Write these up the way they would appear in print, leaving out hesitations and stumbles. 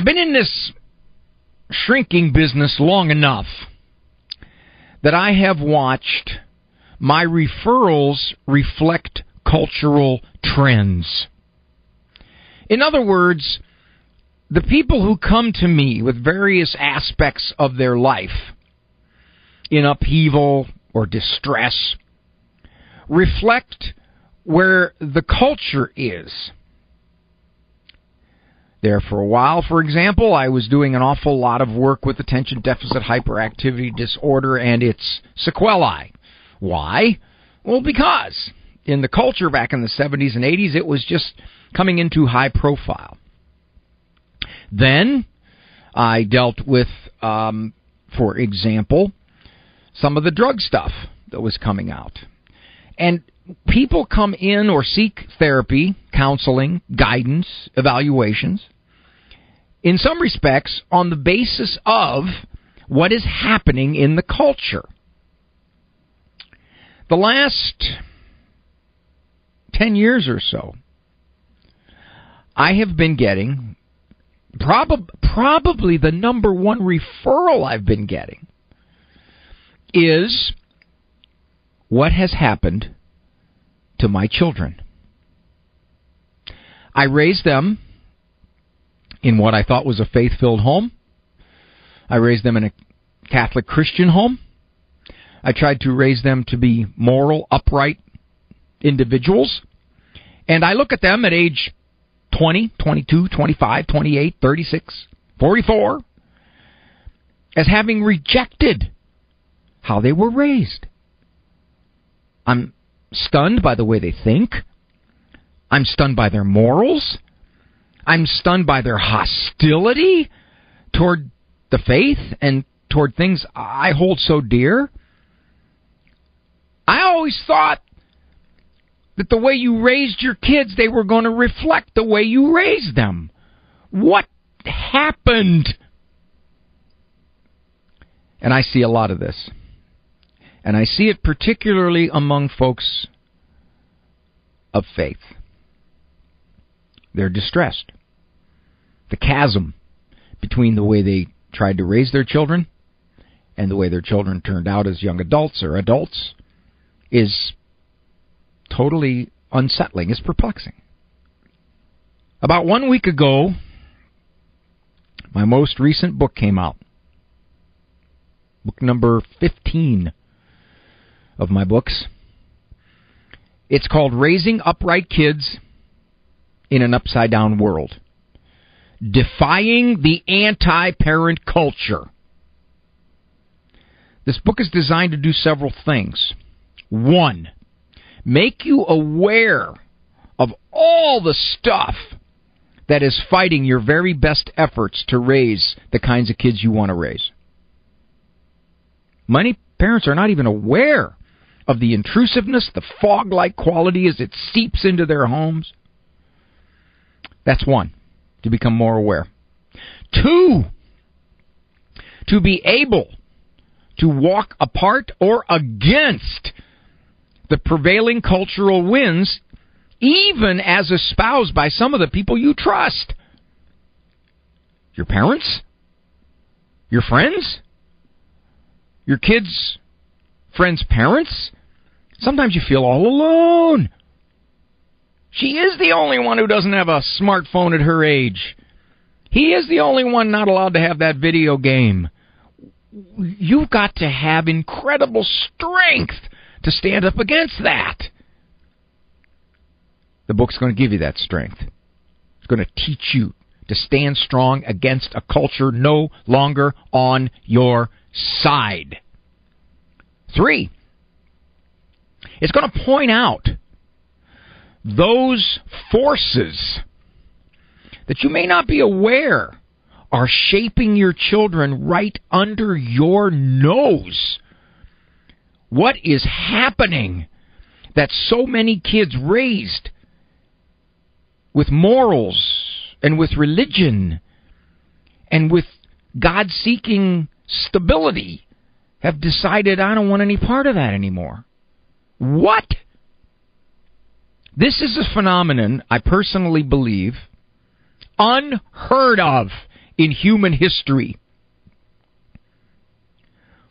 been in this shrinking business long enough that I have watched my referrals reflect cultural trends. In other words, the people who come to me with various aspects of their life in upheaval or distress reflect where the culture is. There for a while, for example, I was doing an awful lot of work with attention deficit hyperactivity disorder and its sequelae. Why? Well, because in the culture back in the 70s and 80s, it was just coming into high profile. Then I dealt with, for example, some of the drug stuff that was coming out. And people come in or seek therapy, counseling, guidance, evaluations, in some respects on the basis of what is happening in the culture. The last 10 years or so, I have been getting probably the number one referral I've been getting is what has happened to my children. I raised them in what I thought was a faith-filled home. I raised them in a Catholic Christian home. I tried to raise them to be moral, upright individuals. And I look at them at age 20, 22, 25, 28, 36, 44 as having rejected how they were raised. I'm stunned by the way they think. I'm stunned by their morals. I'm stunned by their hostility toward the faith and toward things I hold so dear. I always thought that the way you raised your kids, they were going to reflect the way you raised them. What happened? And I see a lot of this. And I see it particularly among folks of faith. They're distressed. The chasm between the way they tried to raise their children and the way their children turned out as young adults or adults is totally unsettling. It's perplexing. About 1 week ago, my most recent book came out. Book number 15 of my books. It's called Raising Upright Kids in an Upside-Down World. Defying the Anti-Parent Culture. This book is designed to do several things. One, make you aware of all the stuff that is fighting your very best efforts to raise the kinds of kids you want to raise. Many parents are not even aware of the intrusiveness, the fog-like quality as it seeps into their homes. That's one, to become more aware. Two, to be able to walk apart or against the prevailing cultural winds, even as espoused by some of the people you trust. Your parents? Your friends? Your kids' friends' parents? Sometimes you feel all alone. She is the only one who doesn't have a smartphone at her age. He is the only one not allowed to have that video game. You've got to have incredible strength to stand up against that. The book's going to give you that strength. It's going to teach you to stand strong against a culture no longer on your side. 3, it's going to point out those forces that you may not be aware are shaping your children right under your nose. What is happening that so many kids raised with morals and with religion and with God-seeking stability have decided, I don't want any part of that anymore? What? This is a phenomenon, I personally believe, unheard of in human history.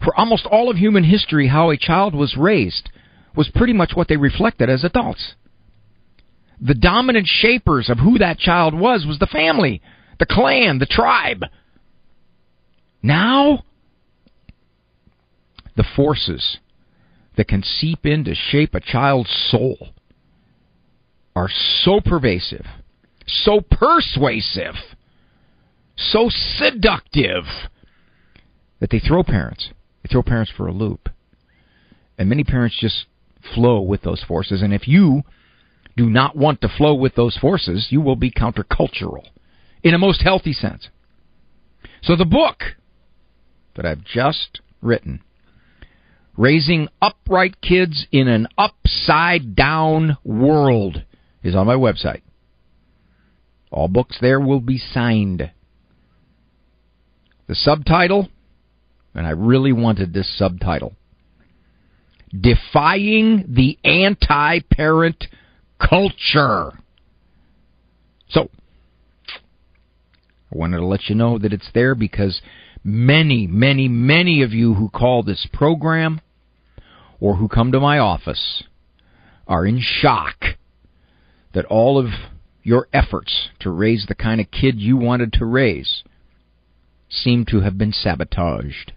For almost all of human history, how a child was raised was pretty much what they reflected as adults. The dominant shapers of who that child was the family, the clan, the tribe. Now, the forces that can seep in to shape a child's soul are so pervasive, so persuasive, so seductive, that they throw parents for a loop. And many parents just flow with those forces. And if you do not want to flow with those forces, you will be countercultural in a most healthy sense. So the book that I've just written, Raising Upright Kids in an Upside-Down World, is on my website. All books there will be signed. The subtitle, and I really wanted this subtitle, Defying the Anti-Parent Culture. So, I wanted to let you know that it's there because many, many, many of you who call this program or who come to my office are in shock that all of your efforts to raise the kind of kid you wanted to raise seem to have been sabotaged.